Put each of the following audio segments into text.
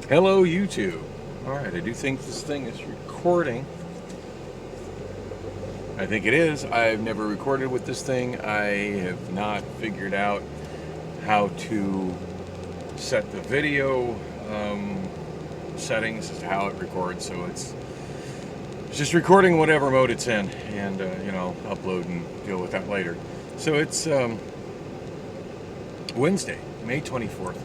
Hello, YouTube. Alright, I do think this thing is recording. I think it is. I've never recorded with this thing. I have not figured out how to set the video settings as to how it records, so it's just recording whatever mode it's in, and upload and deal with that later. So it's Wednesday, May 24th.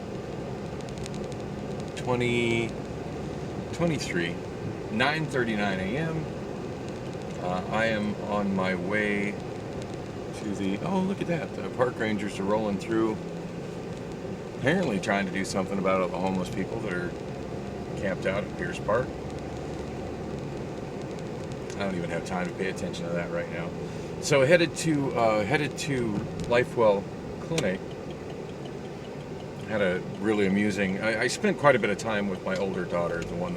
2023, 9:39 a.m. I am on my way to the, oh, look at that, the park rangers are rolling through, apparently trying to do something about all the homeless people that are camped out at Pierce Park. I don't even have time to pay attention to that right now. So headed to Lifewell Clinic. Had a really amusing. I spent quite a bit of time with my older daughter. The one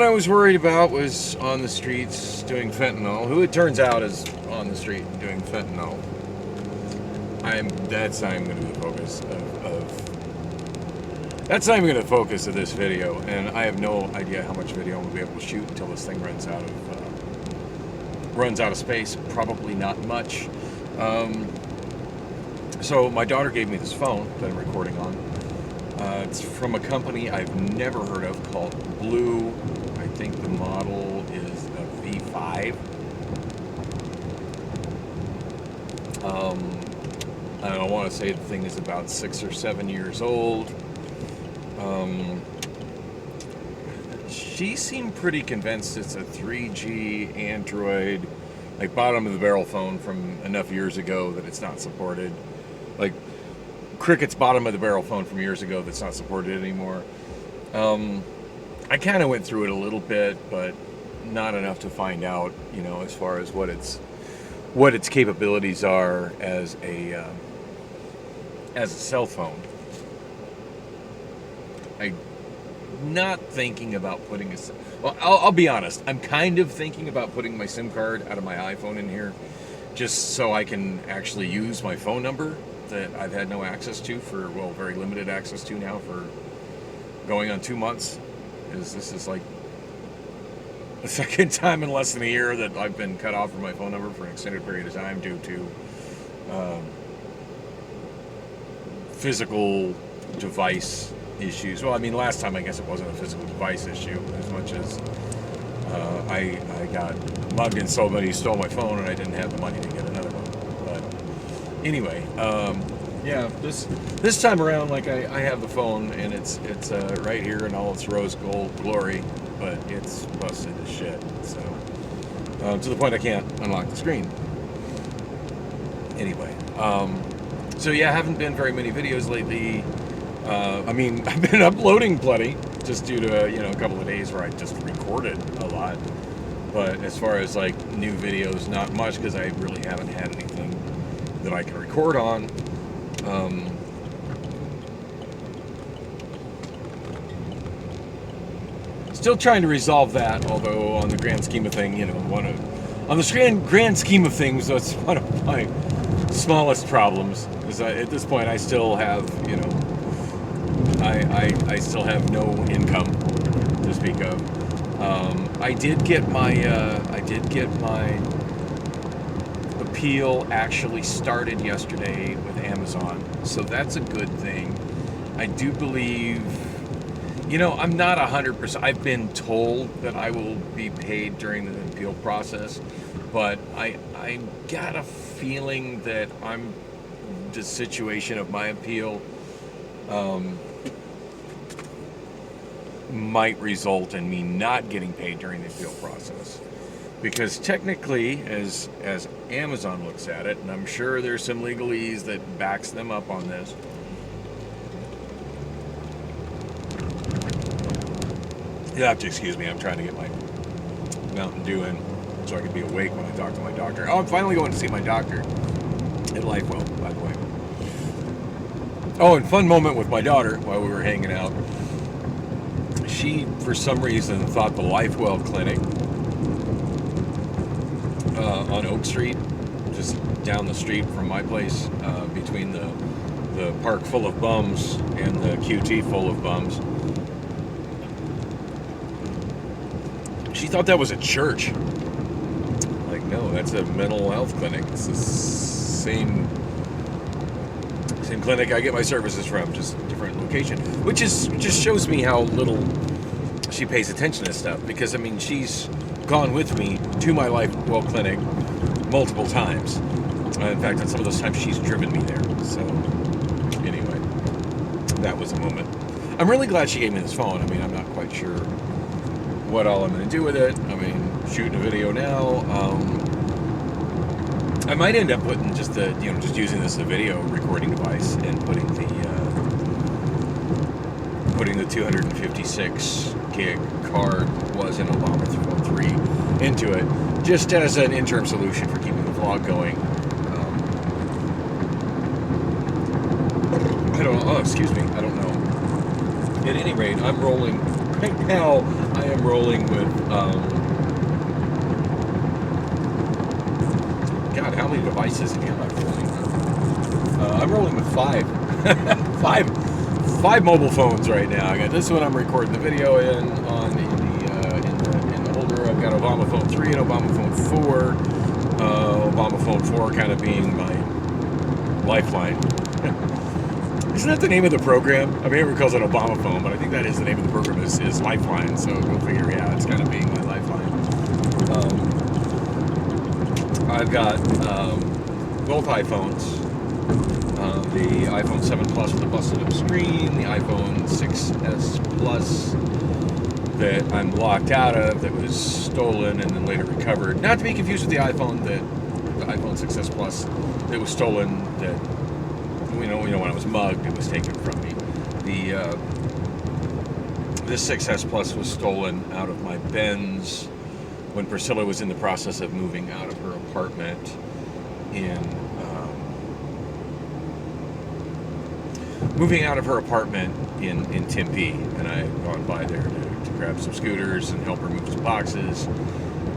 I was worried about was on the streets doing fentanyl. Who it turns out is on the street doing fentanyl. That's not even going to be the focus That's not even going to the focus of this video. And I have no idea how much video I'm going to be able to shoot until this thing runs out of space. Probably not much. So my daughter gave me this phone that I'm recording on. It's from a company I've never heard of called BLU. I think the model is a V5. I don't want to say the thing is about 6 or 7 years old. She seemed pretty convinced it's a 3G Android, like bottom of the barrel phone from enough years ago that it's not supported. Like Cricket's bottom of the barrel phone from years ago that's not supported anymore. I kind of went through it a little bit, but not enough to find out, as far as what its capabilities are as a cell phone. I'm not thinking about putting I'll be honest. I'm kind of thinking about putting my SIM card out of my iPhone in here, just so I can actually use my phone number that I've had no access to very limited access to now for going on 2 months. This is like the second time in less than a year that I've been cut off from my phone number for an extended period of time due to physical device issues. Well, I mean, last time I guess it wasn't a physical device issue as much as I got mugged and somebody stole my phone and I didn't have the money to get another one. But anyway, this time around, like I have the phone and it's right here in all its rose gold glory, but it's busted as shit. So to the point I can't unlock the screen. Anyway, so yeah, I haven't been very many videos lately. I've been uploading plenty, just due to a couple of days where I just recorded a lot. But as far as like new videos, not much, because I really haven't had anything that I can record on. Still trying to resolve that, although on the grand scheme of things, grand scheme of things, that's one of my smallest problems. Is at this point I still have, I still have no income to speak of. I did get my appeal actually started yesterday with Amazon, so that's a good thing. I do believe, I'm not 100%. I've been told that I will be paid during the appeal process, but I got a feeling that the situation of my appeal might result in me not getting paid during the appeal process, because technically, as Amazon looks at it, and I'm sure there's some legalese that backs them up on this, you have to excuse me, I'm trying to get my Mountain Dew in so I can be awake when I talk to my doctor. Oh, I'm finally going to see my doctor at Lifewell, by the way. Oh, and fun moment with my daughter while we were hanging out. She, for some reason, thought the Lifewell Clinic on Oak Street, just down the street from my place, between the park full of bums and the QT full of bums, She thought that was a church. Like, no, that's a mental health clinic. It's the same clinic I get my services from, just different location. Which just shows me how little she pays attention to stuff. Because, I mean, she's gone with me to my Lifewell Clinic multiple times. In fact, on some of those times, she's driven me there. So, anyway, that was a moment. I'm really glad she gave me this phone. I mean, I'm not quite sure what all I'm going to do with it. I mean, shooting a video now. I might end up putting just using this as a video recording device and putting the 256 gig card was an Obama Phone 3 into it, just as an interim solution for keeping the vlog going. I don't know. Oh, excuse me. I don't know. At any rate, I'm rolling right now. I am rolling with. God, how many devices am I rolling with? I'm rolling with five mobile phones right now. I got this one I'm recording the video in the holder. I've got Obama Phone 3 and Obama Phone 4. Obama Phone 4 kind of being my lifeline. Isn't that the name of the program? I mean, everyone calls it Obama Phone, but I think that is the name of the program is Lifeline. So go figure. Yeah, it's kind of being my lifeline. I've got both iPhones. The iPhone 7 Plus with a busted up screen, the iPhone 6S Plus that I'm locked out of, that was stolen and then later recovered. Not to be confused with the iPhone 6S Plus that was stolen. That when I was mugged, it was taken from me. This 6S Plus was stolen out of my Benz when Priscilla was in the process of moving out of her apartment in Tempe, and I had gone by there to grab some scooters and help her move some boxes,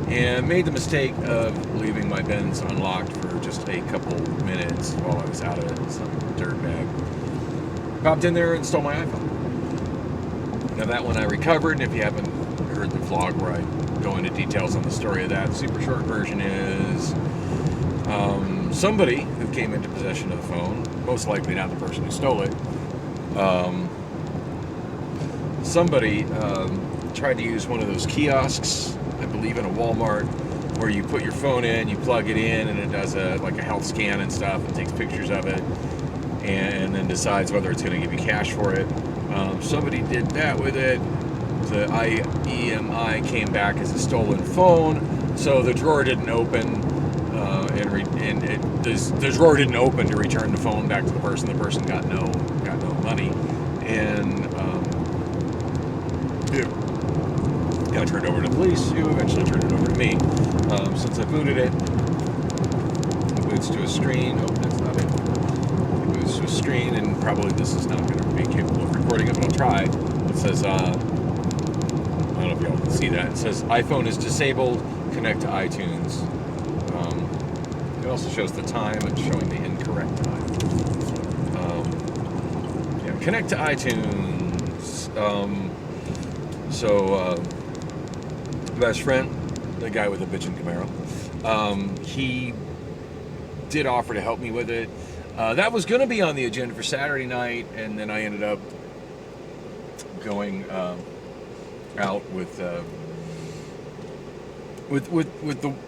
and made the mistake of leaving my Benz unlocked for just a couple minutes while I was out of it. Some dirtbag popped in there and stole my iPhone. Now that one I recovered, and if you haven't heard the vlog where I go into details on the story of that, the super short version is somebody who came into possession of the phone, most likely not the person who stole it, somebody tried to use one of those kiosks, I believe in a Walmart, where you put your phone in, you plug it in, and it does a health scan and stuff, and takes pictures of it, and then decides whether it's going to give you cash for it. Somebody did that with it. The EMI came back as a stolen phone, so the drawer didn't open, the drawer didn't open to return the phone back to the person. The person got no money, and it got turned over to the police, who eventually turned it over to me. Since I booted it boots to a screen. Oh, that's not it. It boots to a screen, and probably this is not going to be capable of recording it, but I'll try. It says, I don't know if y'all can see that. It says, iPhone is disabled, connect to iTunes. It also shows the time. It's showing the incorrect time. Connect to iTunes. Best friend, the guy with the bitchin' Camaro, he did offer to help me with it. That was going to be on the agenda for Saturday night, and then I ended up going out with the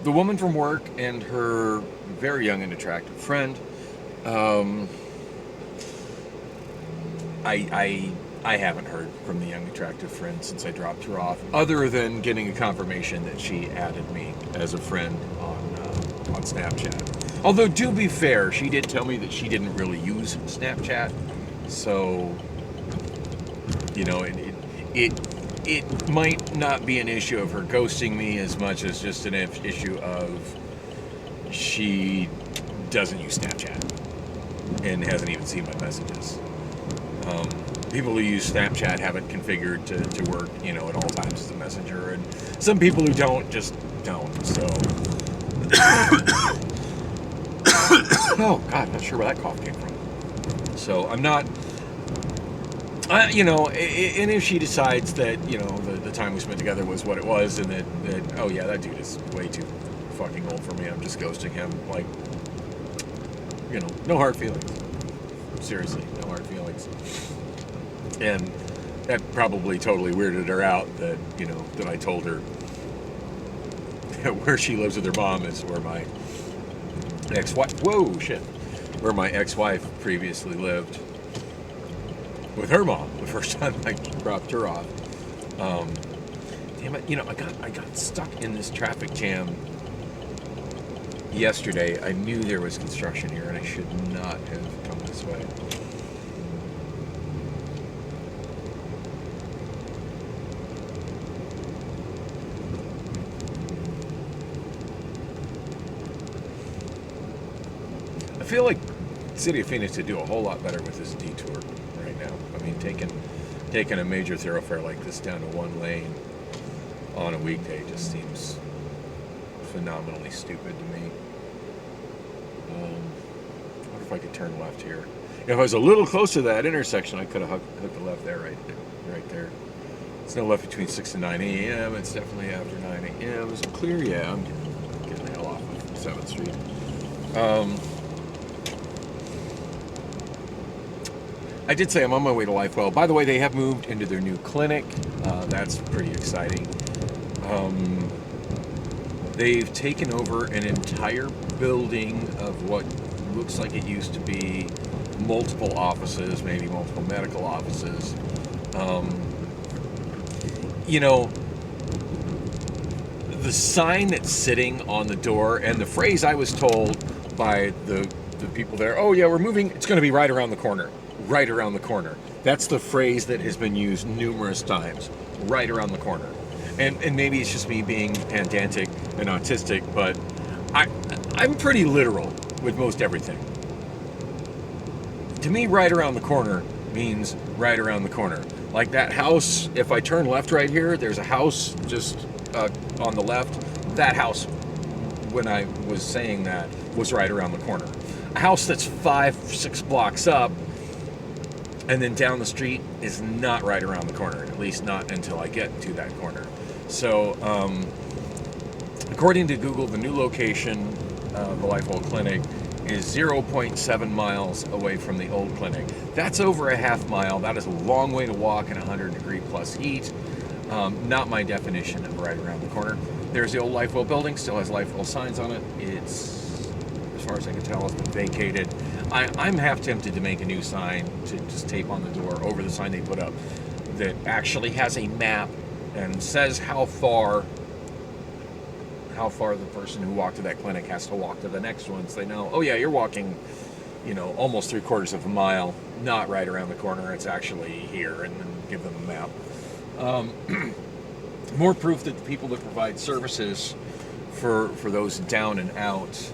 woman from work and her very young and attractive friend. I haven't heard from the young attractive friend since I dropped her off, other than getting a confirmation that she added me as a friend on Snapchat. Although, to be fair, she did tell me that she didn't really use Snapchat, so it might not be an issue of her ghosting me as much as just an issue of she doesn't use Snapchat and hasn't even seen my messages. People who use Snapchat have it configured to work, at all times as a messenger, and some people who don't just don't. So, oh God, not sure where that cough came from. So I'm not You know, and if she decides that, you know, the time we spent together was what it was, and that oh yeah, that dude is way too fucking old for me, I'm just ghosting him, like, you know, no hard feelings. Seriously, no hard feelings. And that probably totally weirded her out that, you know, that I told her where she lives with her mom is where my ex-wife, whoa, shit, where my ex-wife previously lived with her mom the first time I dropped her off. Damn it, you know, I got stuck in this traffic jam yesterday. I knew there was construction here and I should not have come this way. I feel like the city of Phoenix would do a whole lot better with this detour right now. I mean, taking a major thoroughfare like this down to one lane on a weekday just seems phenomenally stupid to me. I wonder if I could turn left here. If I was a little closer to that intersection, I could have hooked the left there, right there. It's no left between 6 and 9 a.m. It's definitely after 9 a.m. Is it clear? Yeah, I'm getting the hell off of 7th Street. I did say I'm on my way to Lifewell. By the way, they have moved into their new clinic. That's pretty exciting. They've taken over an entire building of what looks like it used to be multiple offices, maybe multiple medical offices. You know, the sign that's sitting on the door and the phrase I was told by the people there, oh yeah, we're moving, it's going to be right around the corner. Right around the corner. That's the phrase that has been used numerous times. Right around the corner. And maybe it's just me being pedantic and autistic, but I'm pretty literal with most everything. To me, right around the corner means right around the corner. Like that house, if I turn left right here, there's a house just on the left. That house, when I was saying that, was right around the corner. A house that's 5-6 blocks up and then down the street is not right around the corner, at least not until I get to that corner. So, according to Google, the new location, the Lifewell Clinic, is 0.7 miles away from the old clinic. That's over a half mile. That is a long way to walk in 100-degree plus heat. Not my definition of right around the corner. There's the old Lifewell building, still has Lifewell signs on it. It's, as far as I can tell, it's been vacated. I'm half tempted to make a new sign to just tape on the door over the sign they put up that actually has a map and says how far the person who walked to that clinic has to walk to the next one, so they know, oh yeah, you're walking, you know, almost 3/4 of a mile, not right around the corner, it's actually here, and then give them a map. More proof that the people that provide services for those down and out,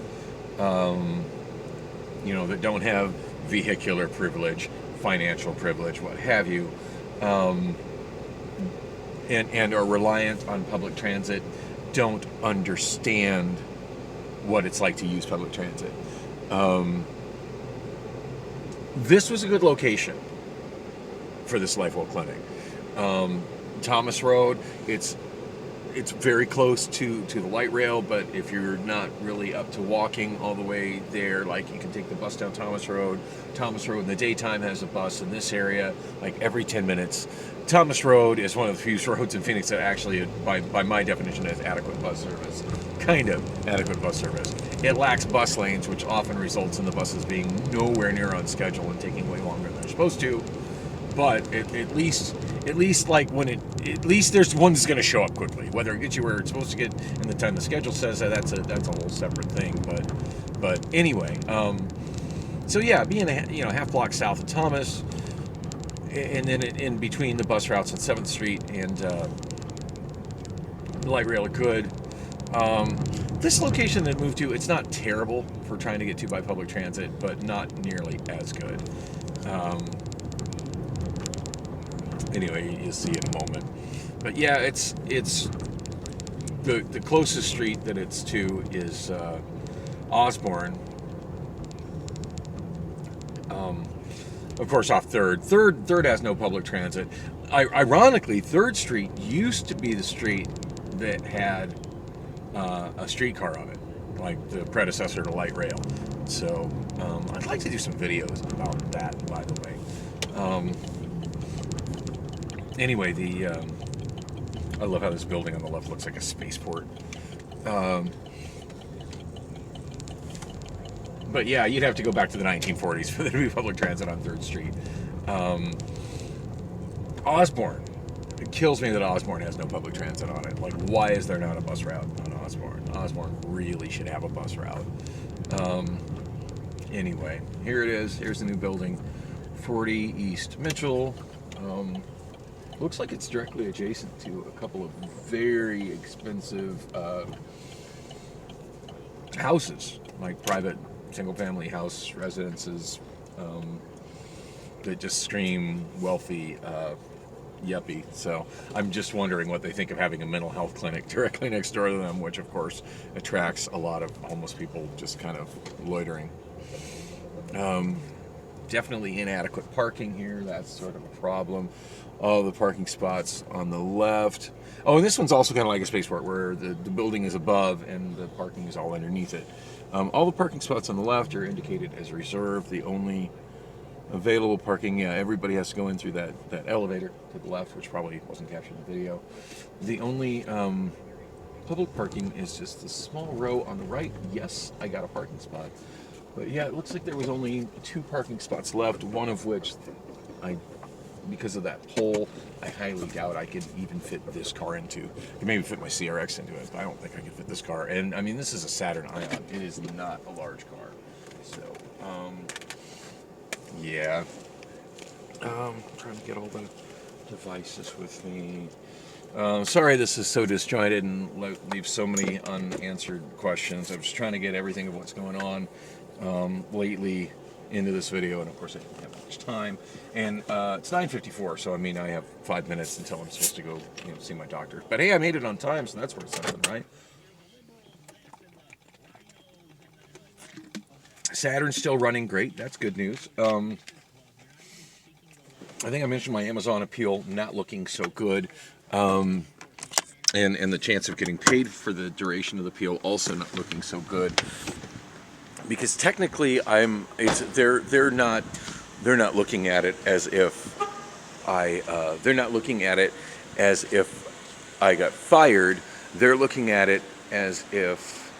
you know, that don't have vehicular privilege, financial privilege, what have you, and are reliant on public transit, don't understand what it's like to use public transit. This was a good location for this Lifewell Clinic. Thomas Road, it's very close to the light rail, but if you're not really up to walking all the way there, like you can take the bus down Thomas Road. Thomas Road in the daytime has a bus in this area, like every 10 minutes. Thomas Road is one of the few roads in Phoenix that actually, by my definition, has adequate bus service. Kind of adequate bus service. It lacks bus lanes, which often results in the buses being nowhere near on schedule and taking way longer than they're supposed to. But at least like at least there's one that's going to show up quickly. Whether it gets you where it's supposed to get in the time the schedule says, that's a whole separate thing. But anyway, so yeah, being half block south of Thomas, and then in between the bus routes on 7th Street and the light rail are good. This location that moved to, it's not terrible for trying to get to by public transit, but not nearly as good. Anyway, you'll see in a moment. But yeah, it's the closest street that it's to is Osborne. of course, off Third. Third has no public transit. Ironically, Third Street used to be the street that had a streetcar on it, like the predecessor to light rail. So I'd like to do some videos about that, by the way. Anyway, I love how this building on the left looks like a spaceport. But yeah, you'd have to go back to the 1940s for there to be public transit on 3rd Street. Osborne. It kills me that Osborne has no public transit on it. Like, why is there not a bus route on Osborne? Osborne really should have a bus route. Anyway, here it is. Here's the new building. 40 East Mitchell. Looks like it's directly adjacent to a couple of very expensive houses, like private single-family house residences that just scream wealthy yuppie. So I'm just wondering what they think of having a mental health clinic directly next door to them, which of course attracts a lot of homeless people just kind of loitering. Definitely inadequate parking here. That's sort of a problem. All the parking spots on the left. Oh, and this one's also kind of like a spaceport where the building is above and the parking is all underneath it. All the parking spots on the left are indicated as reserved. The only available parking, yeah, everybody has to go in through that elevator to the left, which probably wasn't captured in the video. The only public parking is just the small row on the right. Yes, I got a parking spot. But yeah, it looks like there was only 2 parking spots left, one of which because of that pole, I highly doubt I could even fit this car into. I could maybe fit my CRX into it, but I don't think I could fit this car. And I mean, this is a Saturn Ion. It is not a large car. So, yeah. I'm trying to get all the devices with me. Sorry this is so disjointed and leaves so many unanswered questions. I'm just trying to get everything of what's going on lately into this video, and of course I don't have much time. And it's 9:54, so I mean I have 5 minutes until I'm supposed to go, see my doctor. But hey, I made it on time, so that's worth something, right? Saturn's still running great. That's good news. I think I mentioned my Amazon appeal not looking so good, and the chance of getting paid for the duration of the appeal also not looking so good. Because technically, they're not looking at it as if they're not looking at it as if I got fired. They're looking at it as if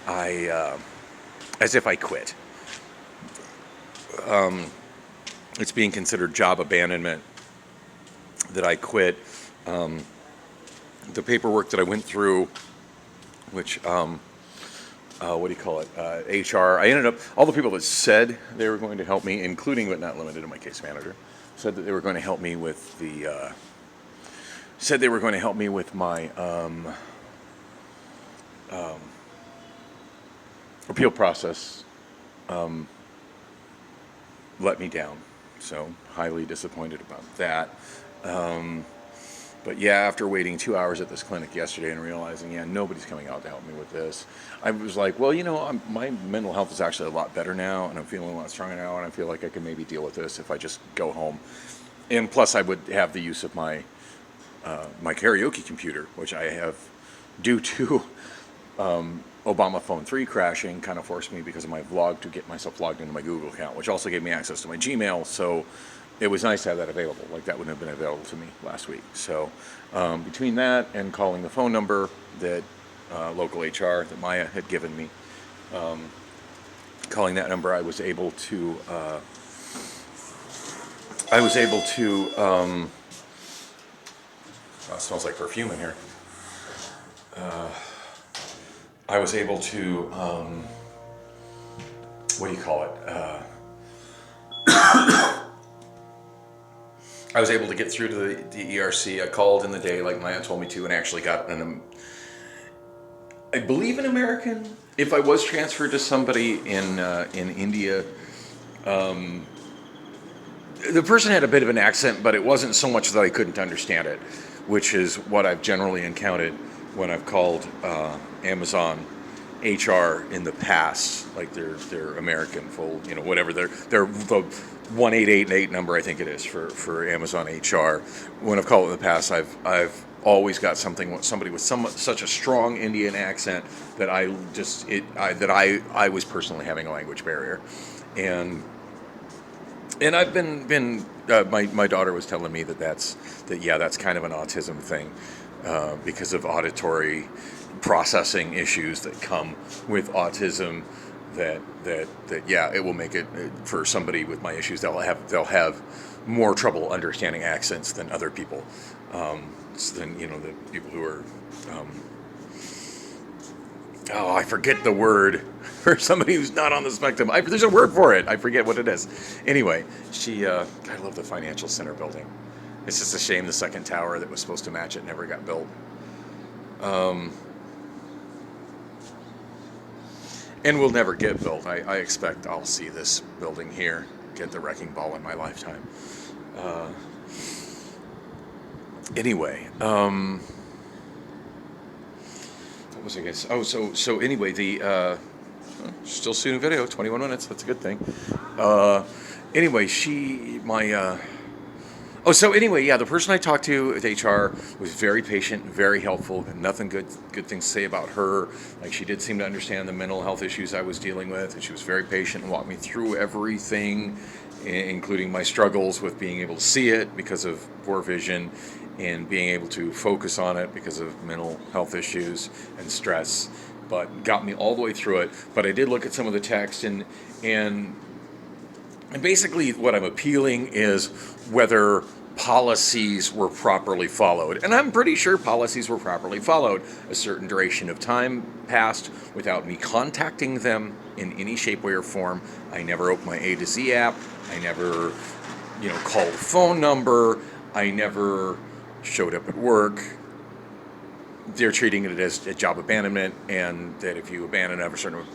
I quit. It's being considered job abandonment that I quit. The paperwork that I went through, which what do you call it? HR. I ended up, all the people that said they were going to help me, including but not limited to my case manager, said that they were going to help me with my appeal process, let me down. So highly disappointed about that. But yeah, after waiting 2 hours at this clinic yesterday and realizing, nobody's coming out to help me with this, I was like, well, my mental health is actually a lot better now, and I'm feeling a lot stronger now, and I feel like I can maybe deal with this if I just go home. And plus, I would have the use of my karaoke computer, which I have, due to Obama Phone 3 crashing, kind of forced me because of my vlog to get myself logged into my Google account, which also gave me access to my Gmail. So it was nice to have that available. Like, that wouldn't have been available to me last week. So between that and calling the phone number that local HR that Maya had given me, calling that number, I was able to it smells like perfume in here. I was able to what do you call it? I was able to get through to the ERC. I called in the day like Maya told me to, and actually got I believe an American. If I was transferred to somebody in India, the person had a bit of an accent, but it wasn't so much that I couldn't understand it, which is what I've generally encountered when I've called Amazon HR in the past. Like they're American, full, whatever. They're the 1888 number, I think it is, for Amazon HR. When I've called in the past, I've always got somebody with such a strong Indian accent that I was personally having a language barrier, and I've been my daughter was telling me that's kind of an autism thing, because of auditory processing issues that come with autism. That yeah, it will make it for somebody with my issues. They'll have more trouble understanding accents than other people, than the people who are. I forget the word for somebody who's not on the spectrum. There's a word for it. I forget what it is. Anyway, I love the financial center building. It's just a shame the second tower that was supposed to match it never got built. And will never get built. I expect I'll see this building here get the wrecking ball in my lifetime. Anyway, what was I going to say? Oh, so anyway, the still shooting video, 21 minutes. That's a good thing. Anyway, so anyway, yeah, the person I talked to at HR was very patient, very helpful, and nothing good things to say about her. Like, she did seem to understand the mental health issues I was dealing with, and she was very patient and walked me through everything, including my struggles with being able to see it because of poor vision, and being able to focus on it because of mental health issues and stress, but got me all the way through it. But I did look at some of the text, and basically what I'm appealing is whether policies were properly followed. And I'm pretty sure policies were properly followed. A certain duration of time passed without me contacting them in any shape, way, or form. I never opened my A to Z app. I never, called a phone number. I never showed up at work. They're treating it as a job abandonment, and that if you abandon a certain,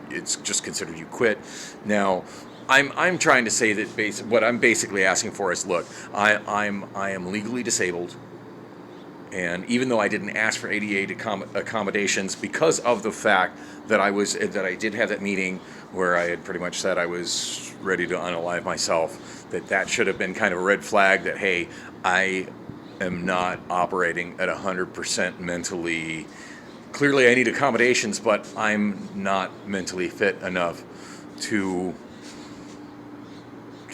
it's just considered you quit. Now, I'm trying to say that what I'm basically asking for is, look, I am legally disabled, and even though I didn't ask for ADA accommodations, because of the fact that I did have that meeting where I had pretty much said I was ready to unalive myself, that should have been kind of a red flag that, hey, I am not operating at 100% mentally. Clearly, I need accommodations, but I'm not mentally fit enough to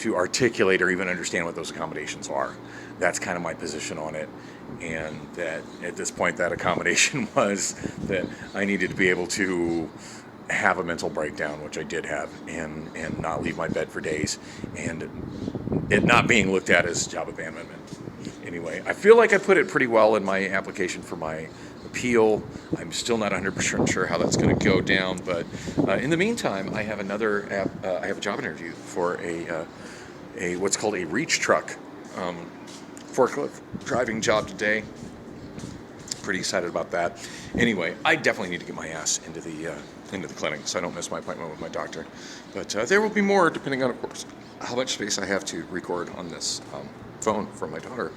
articulate or even understand what those accommodations are. That's kind of my position on it. And that at this point, that accommodation was that I needed to be able to have a mental breakdown, which I did have, and not leave my bed for days, and it not being looked at as job abandonment. Anyway, I feel like I put it pretty well in my application for my appeal. I'm still not 100% sure how that's going to go down, but in the meantime, I have I have a job interview for a what's called a reach truck forklift driving job today. Pretty excited about that. Anyway, I definitely need to get my ass into the clinic so I don't miss my appointment with my doctor. But there will be more, depending on, of course, how much space I have to record on this phone from my daughter.